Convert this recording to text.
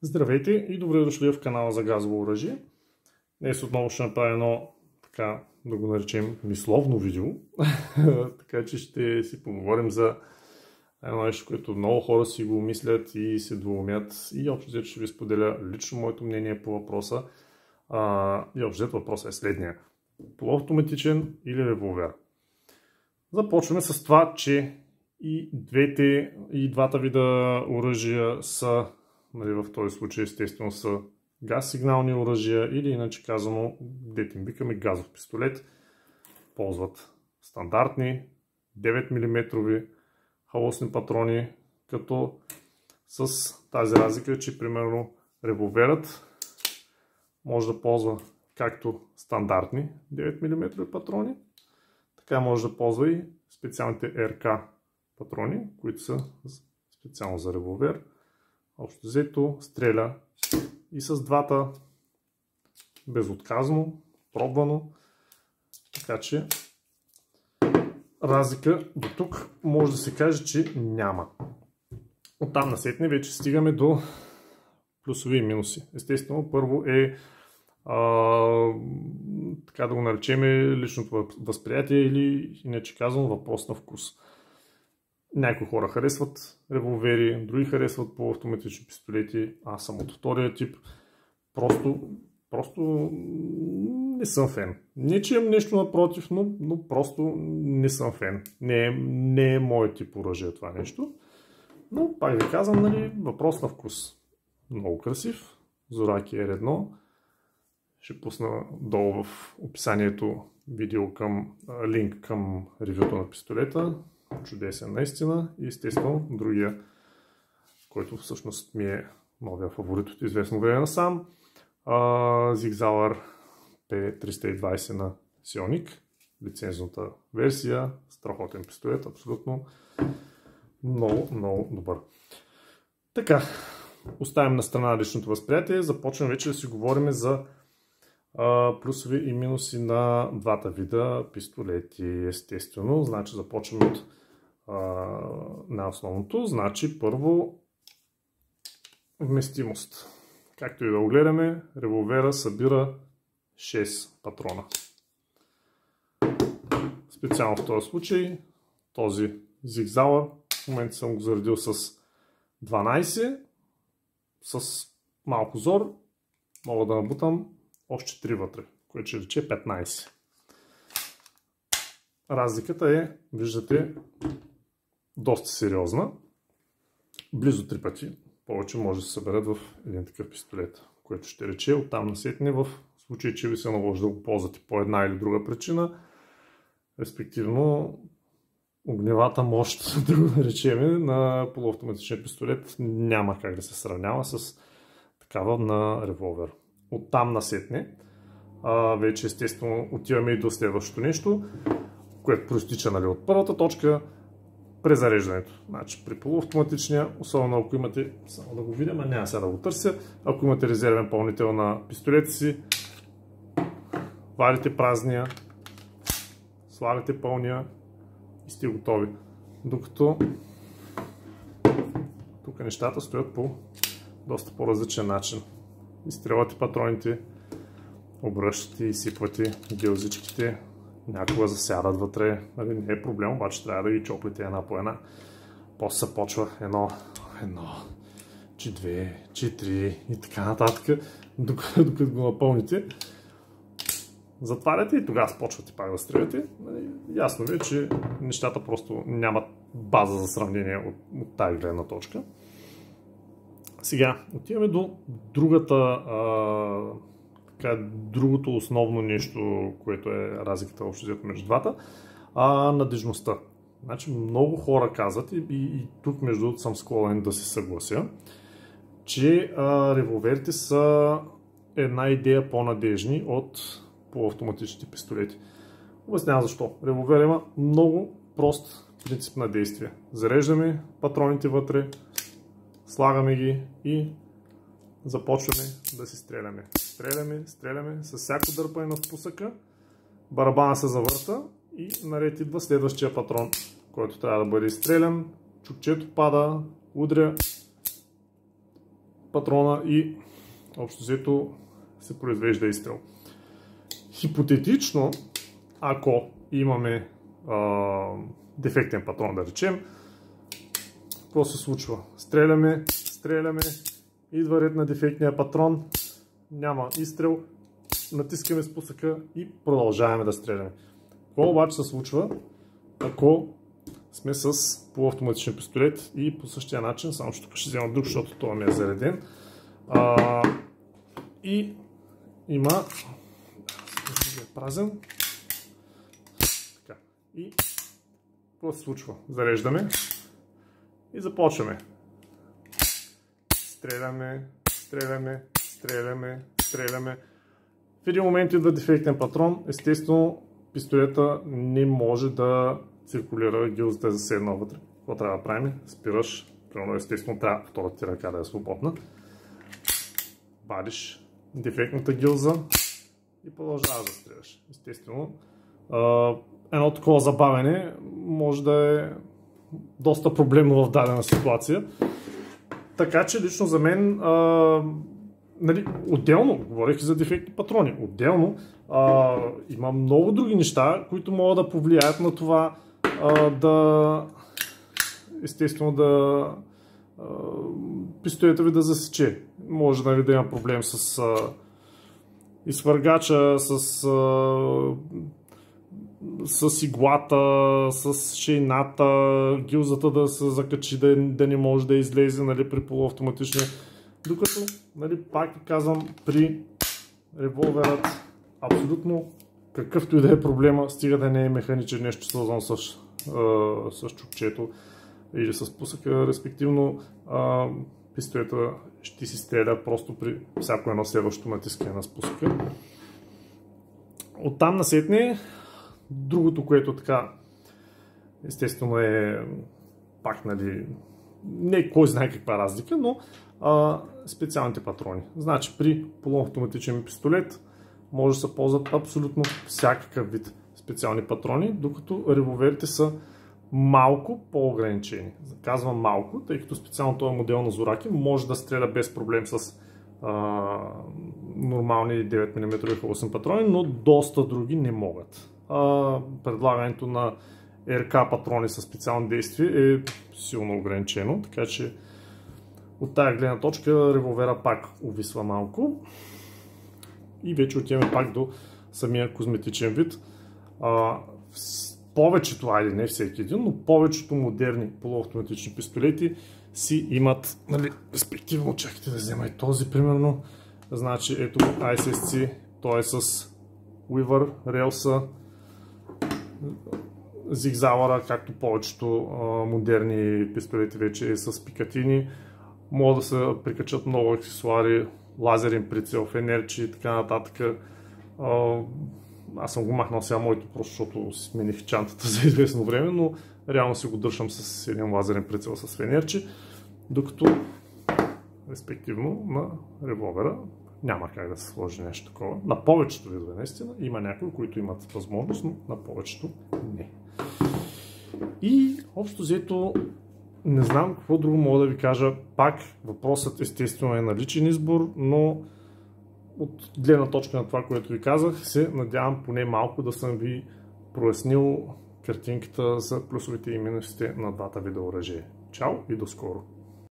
Здравейте и добре дошли в канала за газово оръжие. Днес отново ще направя едно, така да го наречем, мисловно видео. Така че ще си поговорим за едно нещо, което много хора си го мислят и се двоумят. И общо ще ви споделя лично моето мнение по въпроса. И общо въпросът е следния. Полуавтоматичен или револвер? Започваме с това, че и двата вида оръжия са, в този случай естествено са газ-сигнални оръжия или иначе казано, дето им викаме газов пистолет, ползват стандартни 9 мм халосни патрони, като с тази разлика, че примерно револверът може да ползва както стандартни 9 мм патрони, така може да ползва и специалните РК патрони, които са специално за револвер. Общо взето стреля и с двата безотказно, пробвано. Така че разлика до тук може да се каже, че няма. Оттам насетне вече стигаме до плюсови и минуси. Естествено, първо е така да го наречем личното възприятие или иначе казвам въпрос на вкус. Някои хора харесват револвери, други харесват полуавтоматични пистолети. Аз съм от втория тип. Просто не съм фен. Не че имам нещо напротив, но просто не съм фен. Не е моят тип оръжие това нещо. Но пак ви казвам, въпрос на вкус. Много красив. Зораки R1. Ще пусна долу в описанието видео линк към ревюто на пистолета. Чудесен наистина. И естествено другия, който всъщност ми е новия фаворит от известно време насам. Sig Sauer P320 на Sonic. Лицензионната версия. Страхотен пистолет. Абсолютно много добър. Така. Оставим на страна личното възприятие. Започваме вече да си говорим за плюсови и минуси на двата вида пистолети. Естествено. Значи започваме от най-основното. Значи първо вместимост. Както и да го гледаме, револвера събира 6 патрона. Специално в този случай, този Sig Sauer, в момента съм го заредил с 12, с малко зор, мога да набутам още 3 вътре, което ще рече 15. Разликата е, виждате, доста сериозна. Близо 3 пъти повече може да се съберат в един такъв пистолет, което ще рече оттам насетне в случай, че ви се наложи да го ползвате по една или друга причина, респективно огневата мощ, да го наречем, на полуавтоматичния пистолет няма как да се сравнява с такава на револвер. Оттам насетне вече естествено отиваме и до следващото нещо, което проистича от първата точка, презареждането. Значи при полуавтоматичния, особено ако имате, само да го видя, няма сега да го търся, ако имате резервен пълнител на пистолета си, вадите празния, слагате пълния и сте готови. Докато тук нещата стоят по доста по-различен начин. Изстрелвате патроните, обръщате и сипвате гилзичките, някога засядат вътре, не е проблем, обаче трябва да ги чоплите една по една. После се почва едно, че две, че три и така нататък, докато го напълните. Затваряте и тогава почвате пак да стреляте. Ясно ви е, че нещата просто нямат база за сравнение от тази гледна точка. Сега отиваме до другото основно нещо, което е разликата общо взето между двата, надежността. Значи много хора казват и тук между другото съм склонен да се съглася, че револверите са една идея по-надежни от полуавтоматичните пистолети. Обяснявам защо. Револвер има много прост принцип на действие. Зареждаме патроните вътре, слагаме ги и започваме да си стреляме. Стреляме с всяко дърпане на спусъка, барабана се завърта и наред идва следващия патрон, който трябва да бъде изстрелян. Чукчето пада, удря, патрона и общо взето се произвежда изстрел. Хипотетично, ако имаме дефектен патрон, да речем, какво се случва? Стреляме, идва ред на дефектния патрон, няма изстрел, натискаме спусъка и продължаваме да стреляме. Какво обаче се случва, ако сме с полуавтоматичен пистолет и по същия начин, само че тук ще взема друг, защото това ми е зареден. И има празен. Така. И какво се случва? Зареждаме и започваме. Стреляме. В един момент идва дефектен патрон. Естествено, пистолета не може да циркулира, гилзата е заседнала вътре. Какво трябва да правим? Спираш. Естествено, трябва втората ти ръка да е свободна. Вадиш дефектната гилза и продължаваш да стреляш. Естествено, едно такова забавяне може да е доста проблемно в дадена ситуация. Така че лично за мен, отделно, говорих за дефектни патрони, отделно има много други неща, които могат да повлияят на това естествено пистолета ви да засече. Може да има проблем с изхвъргача, с иглата, с шейната, гилзата да се закачи, да не може да излезе при полуавтоматичния. Докато, пак казвам, при револверът абсолютно какъвто и да е проблема, стига да не е механичен, нещо свързано с чукчето или с пусъка, респективно пистолета ще си стреля просто при всяко едно следващо натискане на спусъка. Оттам насетне, другото, което така естествено е пак, не кой знае каква разлика, но специалните патрони. Значи при полуавтоматичен пистолет може да се ползват абсолютно всякакъв вид специални патрони, докато револверите са малко по-ограничени. Казвам малко, тъй като специално този модел на Зораки може да стреля без проблем с нормални 9 мм холостни патрони, но доста други не могат. Предлагането на РК патрони със специални действия е силно ограничено, така че от тази гледна точка револвера пак увисва малко и вече отиваме пак до самия козметичен вид. Повечето, не всеки един, но повечето модерни полуавтоматични пистолети си имат, респективно, чакайте да взема и този примерно, значи ето ISSC, той е с Weaver, релса, зигзауъра, както повечето модерни пистолети вече е с пикатини. Могат да се прикачат много аксесуари, лазерен прицел, фенерчи и така нататък. Аз съм го махнал сега моето, просто защото смених чантата за известно време, но реално си го държам с един лазерен прицел с фенерчи, докато респективно на револвера няма как да се сложи нещо такова. На повечето видове наистина има някои, които имат възможност, но на повечето не. И общо взето не знам какво друго мога да ви кажа. Пак въпросът естествено е на личен избор, но от гледна точка на това, което ви казах, се надявам поне малко да съм ви прояснил картинката за плюсовете и минусите на двата вида оръжия. Чао и до скоро!